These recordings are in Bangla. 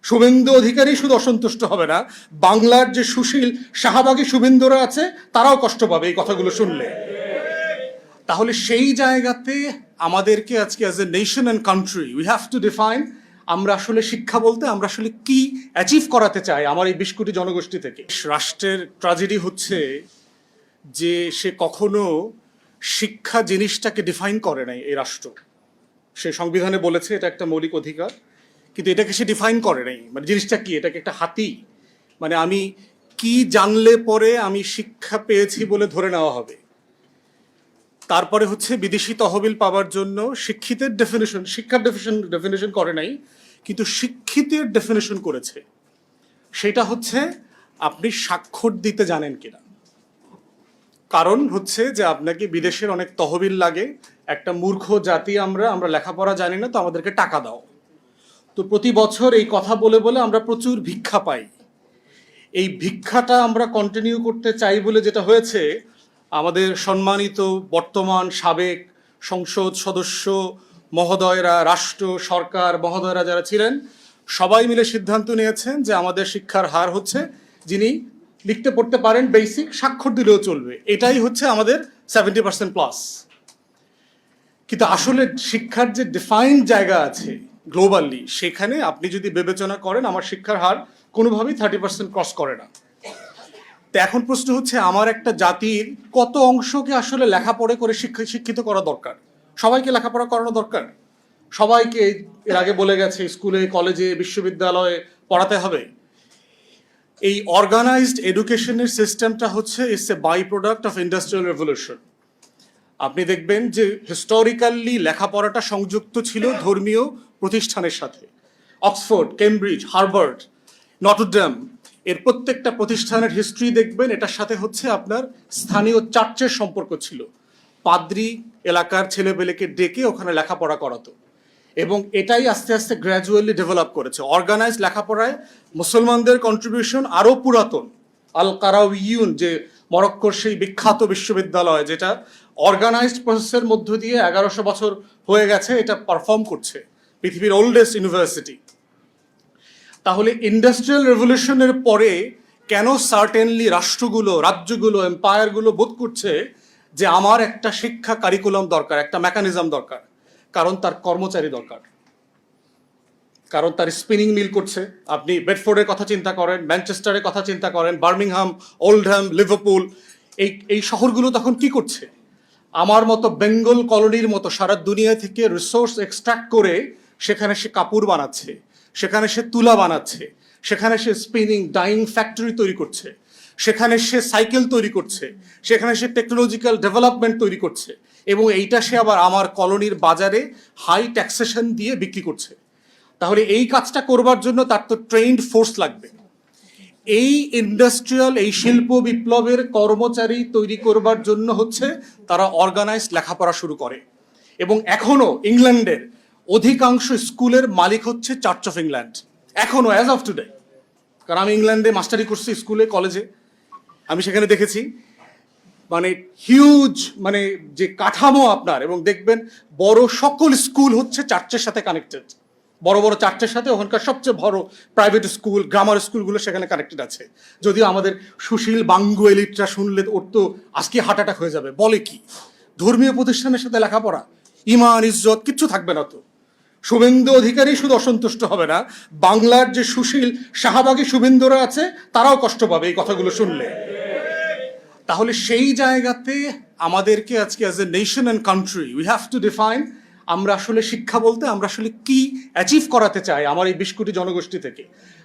শুভেন্দু অধিকারী শুধু অসন্তুষ্ট হবে না, বাংলার যে সুশীল শাহবাগী শুভেন্দুরা আছে তারাও কষ্ট পাবে এই কথাগুলো শুনলে। তাহলে সেই জায়গাতে আমাদেরকে আজকে as a nation and country we have to define আমরা আসলে শিক্ষা বলতে আমরা আসলে কি অ্যাচিভ করাতে চাই আমার এই 20 কোটি জনগোষ্ঠী থেকে। রাষ্ট্রের ট্র্যাজেডি হচ্ছে যে সে কখনো শিক্ষা জিনিসটাকে ডিফাইন করে নাই এই রাষ্ট্র। সে সংবিধানে বলেছে এটা একটা মৌলিক অধিকার, কিন্তু এটাকে সে ডিফাইন করে নাই। মানে জিনিসটা কি, এটাকে একটা হাতি, মানে আমি কি জানলে পরে আমি শিক্ষা পেয়েছি বলে ধরে নেওয়া হবে। তারপরে হচ্ছে বিদেশি তহবিল পাওয়ার জন্য শিক্ষিতের ডেফিনেশন, শিক্ষার ডেফিনেশন করে নাই, কিন্তু শিক্ষিতের ডেফিনেশন করেছে। সেটা হচ্ছে আপনি স্বাক্ষর দিতে জানেন কিনা। কারণ হচ্ছে যে আপনাকে বিদেশের অনেক তহবিল লাগে, একটা মূর্খ জাতি আমরা লেখাপড়া জানি না, তো আমাদেরকে টাকা দাও। তো প্রতি বছর এই কথা বলে বলে আমরা প্রচুর ভিক্ষা পাই। এই ভিক্ষাটা আমরা কন্টিনিউ করতে চাই বলে যেটা হয়েছে, আমাদের সম্মানিত বর্তমান সাবেক সংসদ সদস্য মহোদয়রা, রাষ্ট্র সরকার মহোদয়রা যারা ছিলেন, সবাই মিলে সিদ্ধান্ত নিয়েছেন যে আমাদের শিক্ষার হার হচ্ছে যিনি লিখতে পড়তে পারেন বেসিক, স্বাক্ষর দিলেও চলবে, এটাই হচ্ছে আমাদের 70%+। কিন্তু আসলে শিক্ষার যে ডিফাইন্ড জায়গা আছে গ্লোবালি, সেখানে আপনি যদি বিবেচনা করেন আমার শিক্ষার হার কোনোভাবেই 30% ক্রস করে না। তো এখন প্রশ্ন হচ্ছে আমার একটা জাতির কত অংশকে আসলে লেখাপড়া করে শিক্ষিত করা দরকার। সবাইকে লেখাপড়া করানো দরকার, সবাইকে এর আগে বলে গেছে স্কুলে কলেজে বিশ্ববিদ্যালয়ে পড়াতে হবে। এই অর্গানাইজড এডুকেশনের সিস্টেমটা হচ্ছে it's a by product of industrial revolution. আপনি দেখবেন যে হিস্টোরিক্যালি লেখাপড়াটা সংযুক্ত ছিল ধর্মীয় প্রতিষ্ঠানের সাথে। অক্সফোর্ড, কেমব্রিজ, হার্ভার্ড, নটরডেম, এর প্রত্যেকটা প্রতিষ্ঠানের হিস্ট্রি দেখবেন এটার সাথে হচ্ছে আপনার স্থানীয় চার্চের সম্পর্ক ছিল। পাদ্রি এলাকার ছেলেপেলেকে ডেকে ওখানে লেখাপড়া করাতো, এবং এটাই আস্তে আস্তে গ্র্যাজুয়ালি ডেভেলপ করেছে। অর্গানাইজড লেখাপড়ায় মুসলমানদের কন্ট্রিবিউশন আরও পুরাতন। আল কারাউইয়ুন, যে মরক্কোর সেই বিখ্যাত বিশ্ববিদ্যালয় যেটা অর্গানাইজড প্রসেসের মধ্য দিয়ে 1100 বছর হয়ে গেছে, এটা পারফর্ম করছে, পৃথিবীর ওল্ডেস্ট ইউনিভার্সিটি। তাহলে ইন্ডাস্ট্রিয়াল রেভলিউশনের পরে কেন সার্টেনলি রাষ্ট্রগুলো, রাজ্যগুলো, এম্পায়ারগুলো বোধ করছে যে আমার একটা শিক্ষা কারিকুলাম দরকার, একটা মেকানিজম দরকার? কারণ তার কর্মচারী দরকার, কারণ তার স্পিনিং মিল করছে। আপনি বেডফোর্ডের কথা চিন্তা করেন, ম্যানচেস্টারের কথা চিন্তা করেন, বার্মিংহাম, ওল্ডহ্যাম, লিভারপুল, এই শহরগুলো তখন কি করছে? আমার মতো বেঙ্গল কলোনির মতো সারা দুনিয়া থেকে রিসোর্স এক্সট্রাক্ট করে সেখানে সে কাপড় বানাচ্ছে, সেখানে সে তুলা বানাচ্ছে, সেখানে সে স্পিনিং ডাইং ফ্যাক্টরি তৈরি করছে, সেখানে সে সাইকেল তৈরি করছে, সেখানে সে টেকনোলজিক্যাল ডেভেলপমেন্ট তৈরি করছে, এবং এইটা সে আবার আমার কলোনির বাজারে হাই ট্যাক্সেশন দিয়ে বিক্রি করছে। তাহলে এই কাজটা করবার জন্য তার তো ট্রেইনড ফোর্স লাগবে। এই ইন্ডাস্ট্রিয়াল, এই শিল্প বিপ্লবের কর্মচারী তৈরি করবার জন্য হচ্ছে তারা অর্গানাইজড লেখাপড়া শুরু করে। এবং এখনো ইংল্যান্ডের অধিকাংশ স্কুলের মালিক হচ্ছে চার্চ অফ ইংল্যান্ড, এখনো অ্যাজ অফ টুডে। কারণ আমি ইংল্যান্ডে মাস্টারি করছি, স্কুলে কলেজে, আমি সেখানে দেখেছি মানে হিউজ, মানে যে কাঠামো আপনার, এবং দেখবেন বড় সকল স্কুল হচ্ছে চার্চের সাথে কানেক্টেড। বড় বড় চার্চের সাথে ওখানকার সবচেয়ে বড় প্রাইভেট স্কুল, গ্রামার স্কুলগুলো সেখানে কানেক্টেড আছে। যদিও আমাদের সুশীল বাঙ্গু এলিটরা শুনলে ওর তো আজকে হার্ট অ্যাটাক হয়ে যাবে, বলে কি ধর্মীয় প্রতিষ্ঠানের সাথে লেখাপড়া, ইমান ইজ্জত কিচ্ছু থাকবে না। তো শুভেন্দু অধিকারী শুধু অসন্তুষ্ট হবে না, বাংলার যে সুশীল শাহবাগী শুভেন্দুরা আছে তারাও কষ্ট পাবে এই কথাগুলো শুনলে। তাহলে সেই জায়গাতে আমাদেরকে আজকে as a nation and country we have to define আমরা আসলে শিক্ষা বলতে আমরা আসলে কি অ্যাচিভ করাতে চাই আমার এই 20 কোটি জনগোষ্ঠী থেকে।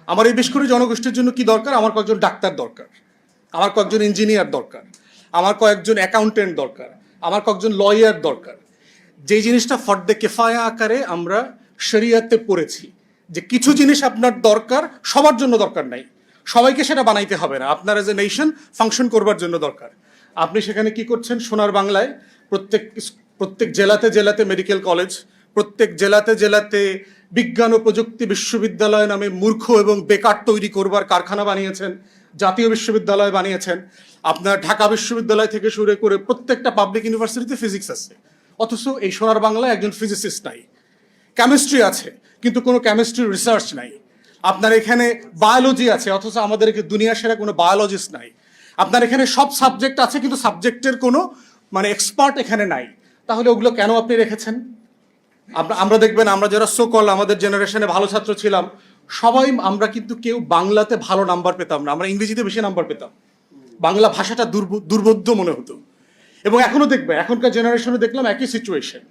আমার এই 20 কোটি জনগোষ্ঠীর জন্য কি দরকার? আমার কয়েকজন ডাক্তার দরকার, আমার কয়েকজন ইঞ্জিনিয়ার দরকার, আমার কয়েকজন অ্যাকাউন্টেন্ট দরকার, আমার কয়েকজন লয়ার দরকার। যেই জিনিসটা ফর্দে কেফায়া আকারে আমরা শরিয়াতে পড়েছি, যে কিছু জিনিস আপনার দরকার, সবার জন্য দরকার নাই, সবাইকে সেটা বানাইতে হবে না, আপনার এজ এ নেশন ফাংশন করবার জন্য দরকার। আপনি সেখানে কি করছেন? সোনার বাংলায় প্রত্যেক জেলাতে জেলাতে মেডিকেল কলেজ, প্রত্যেক জেলাতে জেলাতে বিজ্ঞান ও প্রযুক্তি বিশ্ববিদ্যালয় নামে মূর্খ এবং বেকার তৈরি করবার কারখানা বানিয়েছেন, জাতীয় বিশ্ববিদ্যালয় বানিয়েছেন। আপনার ঢাকা বিশ্ববিদ্যালয় থেকে শুরু করে প্রত্যেকটা পাবলিক ইউনিভার্সিটিতে ফিজিক্স আছে, অথচ এই সোনার বাংলায় একজন ফিজিসিস্ট নাই। কেমিস্ট্রি আছে, কিন্তু কোনো কেমিস্ট্রি রিসার্চ নাই। আপনার এখানে বায়োলজি আছে, অথচ আমাদের দুনিয়া সেরা কোনো বায়োলজিস্ট নাই। আপনার এখানে সব সাবজেক্ট আছে, কিন্তু সাবজেক্টের কোনো মানে এক্সপার্ট এখানে নাই। তাহলে ওগুলো কেন আপনি রেখেছেন? আমরা দেখবেন, আমরা যারা সোকল আমাদের জেনারেশনে ভালো ছাত্র ছিলাম, সবাই আমরা কিন্তু কেউ বাংলাতে ভালো নাম্বার পেতাম না, আমরা ইংরেজিতে বেশি নাম্বার পেতাম। বাংলা ভাষাটা দুর্বোধ্য মনে হতো। এবং এখনো দেখবে, এখনকার জেনারেশনে দেখলাম একই সিচুয়েশন।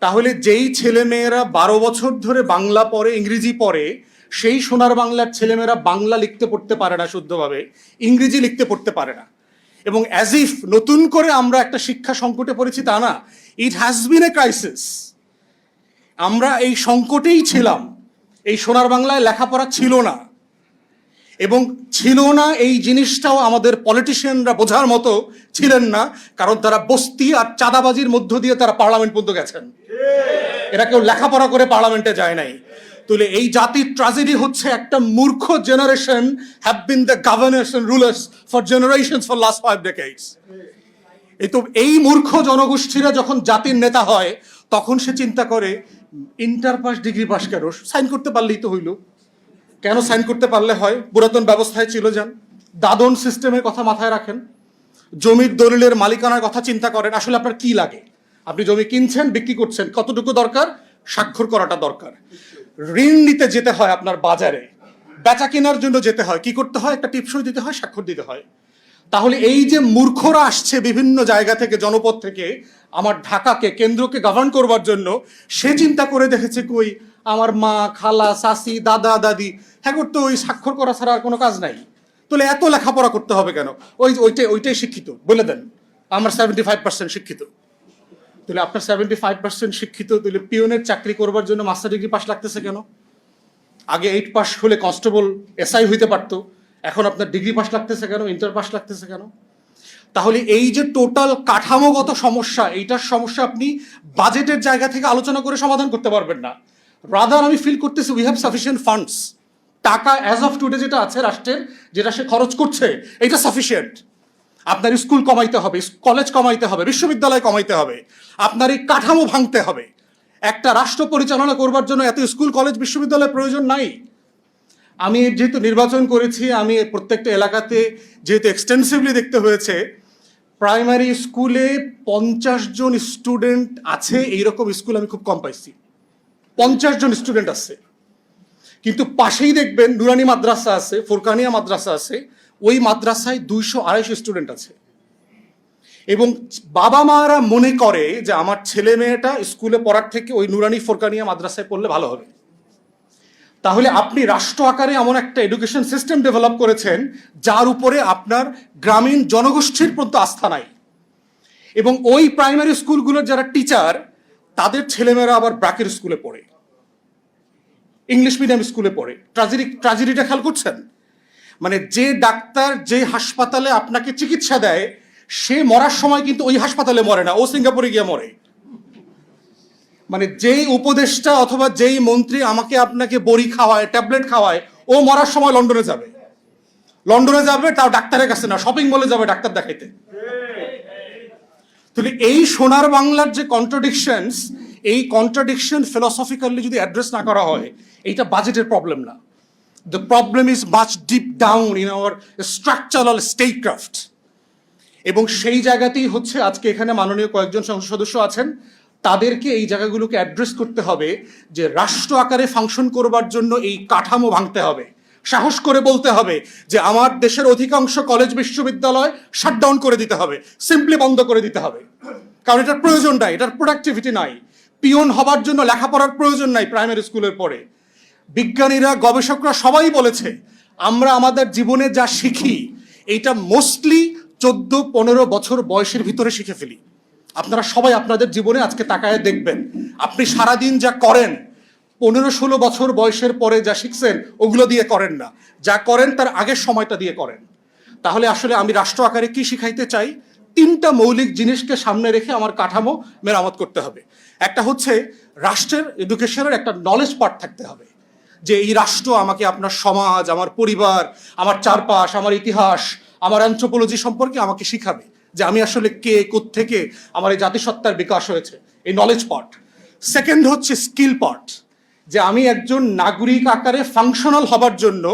তাহলে যেই ছেলেমেয়েরা 12 বছর ধরে বাংলা পড়ে, ইংরেজি পড়ে, সেই সোনার বাংলার ছেলেমেয়েরা বাংলা লিখতে পড়তে পারে না শুদ্ধভাবে, ইংরেজি লিখতে পড়তে পারে না। এবং অ্যাজ ইফ নতুন করে আমরা একটা শিক্ষা সংকটে পড়েছি তা না, it has been A crisis. আমরা এই সংকটেই ছিলাম, এই সোনার বাংলায় লেখাপড়া ছিল না, এবং ছিল না এই জিনিসটাও আমাদের পলিটিশিয়ানরা বোঝার মতো ছিলেন না, কারণ তারা বস্তি আর চাঁদাবাজির মধ্য দিয়ে তারা পার্লামেন্ট পর্যন্ত গেছেন। এরা কেউ লেখাপড়া করে পার্লামেন্টে যায় নাই। তাহলে এই জাতির ট্র্যাজেডি হচ্ছে একটা মূর্খ generation have been the governors and rulers for generations for last 5 decades। এই মূর্খ জনগোষ্ঠীরা যখন জাতির নেতা হয়, তখন সে চিন্তা করে ইন্টার পাস ডিগ্রি পাস কেন, সাইন করতে পারলেই তো হইল। কেন সাইন করতে পারলে হয়? পুরাতন ব্যবস্থায় ছিল যান, দাদন সিস্টেমের কথা মাথায় রাখেন, জমির দলিলের মালিকানার কথা চিন্তা করেন। আসলে আপনার কি লাগে? আপনি জমি কিনছেন, বিক্রি করছেন, কতটুকু দরকার? স্বাক্ষর করাটা দরকার। ঋণ নিতে যেতে হয় আপনার বাজারে, বেচা কেনার জন্য যেতে হয়, কি করতে হয়? একটা টিপসই দিতে হয়, স্বাক্ষর দিতে হয়। তাহলে এই যে মূর্খরা আসছে বিভিন্ন জায়গা থেকে, জনপদ থেকে, আমার ঢাকাকে, কেন্দ্রকে গভর্ন করবার জন্য, সে চিন্তা করে দেখেছে কই আমার মা, খালা, চাচি, দাদা, দাদি, হ্যাঁ করতো ওই স্বাক্ষর করা ছাড়া আর কোনো কাজ নাই। তাহলে এত লেখাপড়া করতে হবে কেন? ওইটাই শিক্ষিত বলে দেন, আমার 75% শিক্ষিত। তাহলে আপনার 75% শিক্ষিত, তাহলে পিওনের চাকরি করবার জন্য মাস্টার ডিগ্রি পাস লাগতেছে কেন? আগে 8 পাস হলে কনস্টেবল, এসআই হইতে পারতো, এখন আপনার ডিগ্রি পাস লাগতেছে কেন, ইন্টার পাস লাগতেছে কেন? তাহলে এই যে টোটাল কাঠামোগত সমস্যা, এইটার সমস্যা আপনি বাজেটের জায়গা থেকে আলোচনা করে সমাধান করতে পারবেন না। রাদার আমি ফিল করতেছি উই হ্যাভ সাফিসিয়েন্ট ফান্ডস। টাকা অ্যাজ অফ টুডে যেটা আছে রাষ্ট্রের, যেটা সে খরচ করছে, এটা সাফিসিয়েন্ট। আপনার স্কুল কমাইতে হবে, কলেজ কমাইতে হবে, বিশ্ববিদ্যালয় কমাইতে হবে, আপনার এই কাঠামো ভাঙতে হবে। একটা রাষ্ট্র পরিচালনা করবার জন্য এত স্কুল, কলেজ, বিশ্ববিদ্যালয়ের প্রয়োজন নাই। আমি যেহেতু নির্বাচন করেছি, আমি প্রত্যেকটা এলাকাতে যেহেতু এক্সটেন্সিভলি দেখতে হয়েছে, প্রাইমারি স্কুলে 50 জন স্টুডেন্ট আছে এইরকম স্কুল আমি খুব কম পাইছি। 50 জন স্টুডেন্ট আছে, কিন্তু পাশেই দেখবেন নুরানি মাদ্রাসা আছে, ফোরকানিয়া মাদ্রাসা আছে, ওই মাদ্রাসায় 200-250 স্টুডেন্ট আছে। এবং বাবা মারা মনে করে যে আমার ছেলে মেয়েটা স্কুলে পড়ার থেকে ওই নুরানি ফোরকানিয়া মাদ্রাসায় পড়লে ভালো হবে। তাহলে আপনি রাষ্ট্র আকারে এমন একটা এডুকেশন সিস্টেম ডেভেলপ করেছেন যার উপরে আপনার গ্রামীণ জনগোষ্ঠীর প্রতি আস্থা নাই। এবং ওই প্রাইমারি স্কুলগুলোর যারা টিচার, তাদের ছেলেমেয়েরা আবার ব্র্যাকের স্কুলে পড়ে, ইংলিশ মিডিয়াম স্কুলে পড়ে। ট্র্যাজেডিটা খেয়াল করছেন? মানে যে ডাক্তার যে হাসপাতালে আপনাকে চিকিৎসা দেয়, সে মরার সময় কিন্তু ওই হাসপাতালে মরে না, ও সিঙ্গাপুরে গিয়ে মরে। মানে যেই উপদেষ্টা অথবা যেই মন্ত্রী আমাকে আপনাকে বড়ি খাওয়ায়, ট্যাবলেট খাওয়ায়, ও মরার সময় লন্ডনে যাবে। লন্ডনে যাবে তাও ডাক্তারের কাছে না, শপিং মলে যাবে ডাক্তার দেখাইতে। তাহলে এই সোনার বাংলার যে কন্ট্রাডিকশনস, এই কন্ট্রাডিকশন ফিলসফিক্যালি যদি অ্যাড্রেস না করা হয়, এইটা বাজেটের প্রবলেম না। The problem is much deep down in our structural statecraft. এবং সেই জায়গাতেই হচ্ছে আজকে এখানে মাননীয় কয়েকজন সংসদ সদস্য আছেন, তাদেরকে এই জায়গাগুলোকে অ্যাড্রেস করতে হবে যে রাষ্ট্র আকারে ফাংশন করবার জন্য এই কাঠামো ভাঙতে হবে। সাহস করে বলতে হবে যে আমার দেশের অধিকাংশ কলেজ, বিশ্ববিদ্যালয় শাটডাউন করে দিতে হবে, সিম্পলি বন্ধ করে দিতে হবে। কারণ এটার প্রয়োজন নাই, এটার প্রোডাক্টিভিটি নাই। পিয়ন হবার জন্য লেখাপড়ার প্রয়োজন নাই প্রাইমারি স্কুলের পরে। বিজ্ঞানীরা, গবেষকরা সবাই বলেছে আমরা আমাদের জীবনে যা শিখি, এইটা মোস্টলি 14-15 বছর বয়সের ভিতরে শিখে ফেলি। আপনারা সবাই আপনাদের জীবনে আজকে তাকায় দেখবেন, আপনি সারাদিন যা করেন 15-16 বছর বয়সের পরে যা শিখছেন ওগুলো দিয়ে করেন না, যা করেন তার আগের সময়টা দিয়ে করেন। তাহলে আসলে আমি রাষ্ট্র আকারে কি শিখাইতে চাই? 3টা মৌলিক জিনিসকে সামনে রেখে আমার কাঠামো মেরামত করতে হবে। একটা হচ্ছে রাষ্ট্রের এডুকেশনের একটা নলেজ পার্ট থাকতে হবে, যে এই রাষ্ট্র আমাকে আপনার সমাজ, আমার পরিবার, আমার চারপাশ, আমার ইতিহাস, আমার অ্যানথ্রোপোলজি সম্পর্কে আমাকে শিখাবে, যে আমি আসলে কে, কোত্থেকে আমার এই জাতিসত্তার বিকাশ হয়েছে, এই নলেজ পার্ট। সেকেন্ড হচ্ছে স্কিল পার্ট, যে আমি একজন নাগরিক আকারে ফাংশনাল হবার জন্য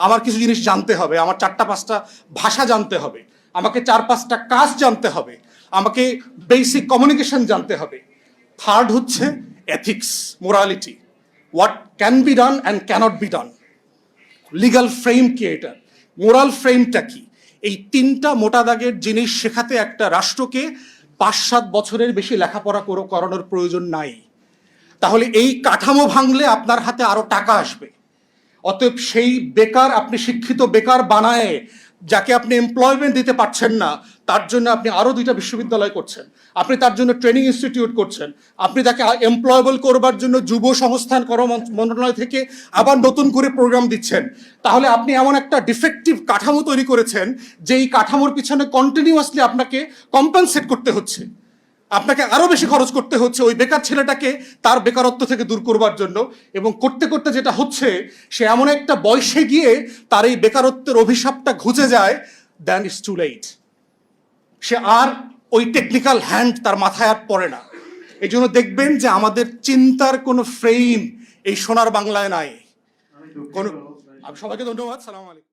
আমার কিছু জিনিস জানতে হবে, আমার 4-5টা ভাষা জানতে হবে, আমাকে 4-5টা কাজ জানতে হবে, আমাকে বেসিক কমিউনিকেশন জানতে হবে। থার্ড হচ্ছে ethics, morality, what can be done and cannot be done, legal frame কি, এটা মোরাল ফ্রেমটা কি। এই 3টা মোটা দাগের জিনিস শেখাতে একটা রাষ্ট্রকে 5-7 বছরের বেশি লেখাপড়া করানোর প্রয়োজন নাই। তাহলে এই কাঠামো ভাঙলে আপনার হাতে আরো টাকা আসবে। অতএব সেই বেকার, আপনি শিক্ষিত বেকার বানায় যাকে আপনি এমপ্লয়মেন্ট দিতে পারছেন না, তার জন্য আপনি আরো 2টা বিশ্ববিদ্যালয় করছেন, আপনি তার জন্য ট্রেনিং ইনস্টিটিউট করছেন, আপনি তাকে এমপ্লয়েবল করবার জন্য যুব সংস্থান কর্ম মন্ত্রণালয় থেকে আবার নতুন করে প্রোগ্রাম দিচ্ছেন। তাহলে আপনি এমন একটা ডিফেক্টিভ কাঠামো তৈরি করেছেন যে এই কাঠামোর পিছনে কন্টিনিউয়াসলি আপনাকে কম্পেনসেট করতে হচ্ছে, আপনাকে আরো বেশি খরচ করতে হচ্ছে ওই বেকার ছেলেটাকে তার বেকারত্ব থেকে দূর করবার জন্য। এবং করতে করতে যেটা হচ্ছে, সে এমন একটা বয়সে গিয়ে তার এই বেকারত্বের অভিশাপটা ঘুচে যায়, দেন ইটস টু লেট। সে আর ওই টেকনিক্যাল হ্যান্ড তার মাথায় আর পড়ে না। এই জন্য দেখবেন যে আমাদের চিন্তার কোনো ফ্রেম এই সোনার বাংলায় নাই। সবাইকে ধন্যবাদ। সালাম আলাইকুম।